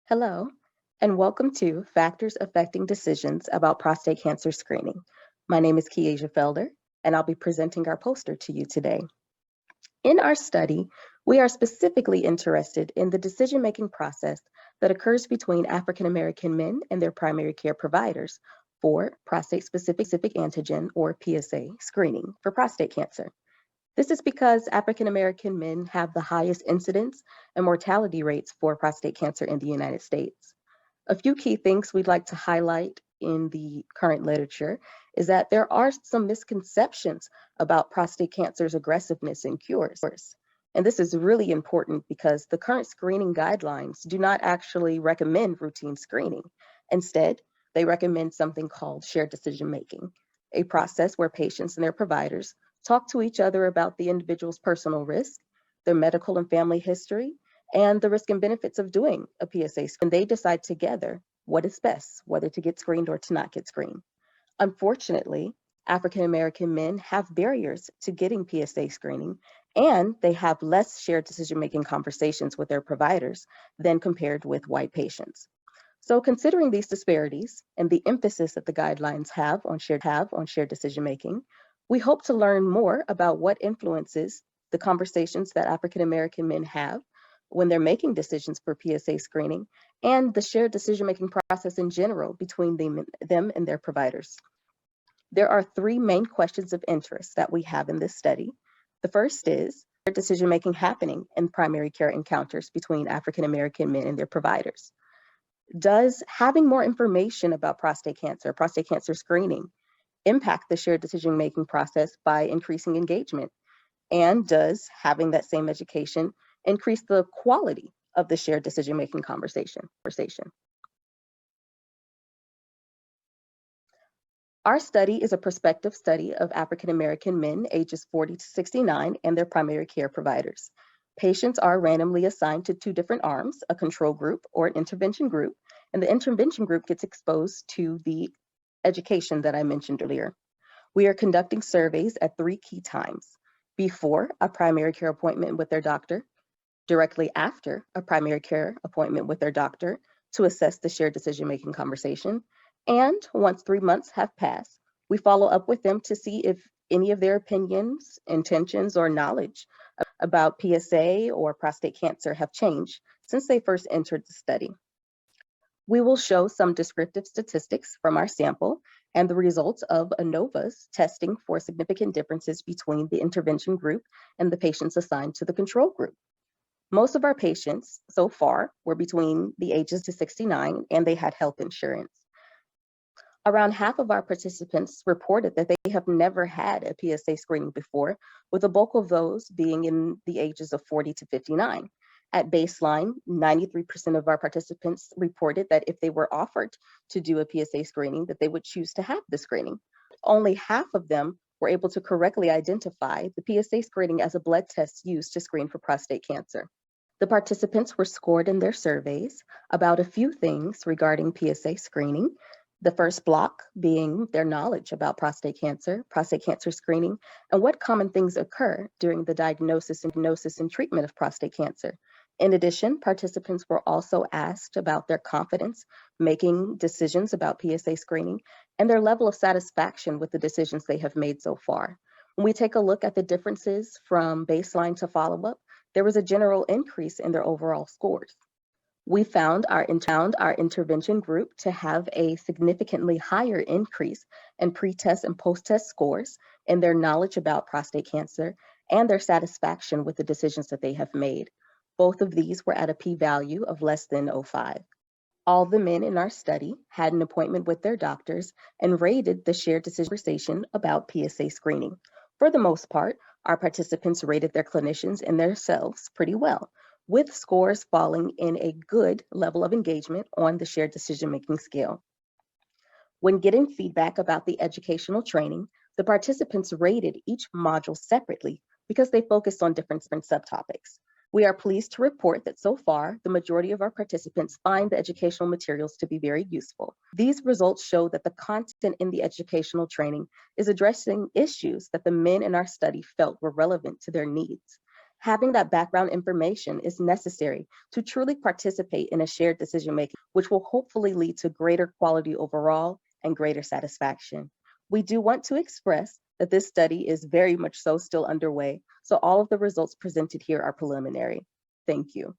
Hello, and welcome to Factors Affecting Decisions About Prostate Cancer Screening. My name is Felder, and I'll be presenting our poster to you today. In our study, we are specifically interested in the decision-making process that occurs between African American men and their primary care providers for prostate-specific antigen, or PSA, screening for prostate cancer. This is because African American men have the highest incidence and mortality rates for prostate cancer in the United States. A few key things we'd like to highlight in the current literature is that there are some misconceptions about prostate cancer's aggressiveness and cures. And this is really important because the current screening guidelines do not actually recommend routine screening. Instead, they recommend something called shared decision making, a process where patients and their providers talk to each other about the individual's personal risk, their medical and family history, and the risk and benefits of doing a PSA screen. And they decide together what is best, whether to get screened or to not get screened. Unfortunately, African American men have barriers to getting PSA screening, and they have less shared decision-making conversations with their providers than compared with white patients. So considering these disparities and the emphasis that the guidelines have on shared decision-making, we hope to learn more about what influences the conversations that African American men have when they're making decisions for PSA screening and the shared decision-making process in general between them and their providers. There are three main questions of interest that we have in this study. The first is decision-making happening in primary care encounters between African American men and their providers. Does having more information about prostate cancer screening, impact the shared decision-making process by increasing engagement? And does having that same education increase the quality of the shared decision-making conversation? Our study is a prospective study of African American men ages 40 to 69 and their primary care providers. Patients are randomly assigned to two different arms, a control group or an intervention group, and the intervention group gets exposed to the education that I mentioned earlier. We are conducting surveys at three key times: before a primary care appointment with their doctor, directly after a primary care appointment with their doctor to assess the shared decision-making conversation, and once 3 months have passed, we follow up with them to see if any of their opinions, intentions, or knowledge about PSA or prostate cancer have changed since they first entered the study. We will show some descriptive statistics from our sample and the results of ANOVAS testing for significant differences between the intervention group and the patients assigned to the control group. Most of our patients so far were between the ages to 69 and they had health insurance. Around half of our participants reported that they have never had a PSA screening before, with the bulk of those being in the ages of 40 to 59. At baseline, 93% of our participants reported that if they were offered to do a PSA screening, that they would choose to have the screening. Only half of them were able to correctly identify the PSA screening as a blood test used to screen for prostate cancer. The participants were scored in their surveys about a few things regarding PSA screening. The first block being their knowledge about prostate cancer screening, and what common things occur during the diagnosis and treatment of prostate cancer. In addition, participants were also asked about their confidence making decisions about PSA screening and their level of satisfaction with the decisions they have made so far. When we take a look at the differences from baseline to follow-up, there was a general increase in their overall scores. We found our intervention group to have a significantly higher increase in pre-test and post-test scores in their knowledge about prostate cancer and their satisfaction with the decisions that they have made. Both of these were at a p-value of less than 0.05. All the men in our study had an appointment with their doctors and rated the shared decision conversation about PSA screening. For the most part, our participants rated their clinicians and themselves pretty well, with scores falling in a good level of engagement on the shared decision-making scale. When getting feedback about the educational training, the participants rated each module separately because they focused on different subtopics. We are pleased to report that so far, the majority of our participants find the educational materials to be very useful. These results show that the content in the educational training is addressing issues that the men in our study felt were relevant to their needs. Having that background information is necessary to truly participate in a shared decision-making, which will hopefully lead to greater quality overall and greater satisfaction. We do want to express that this study is very much so still underway, so all of the results presented here are preliminary. Thank you.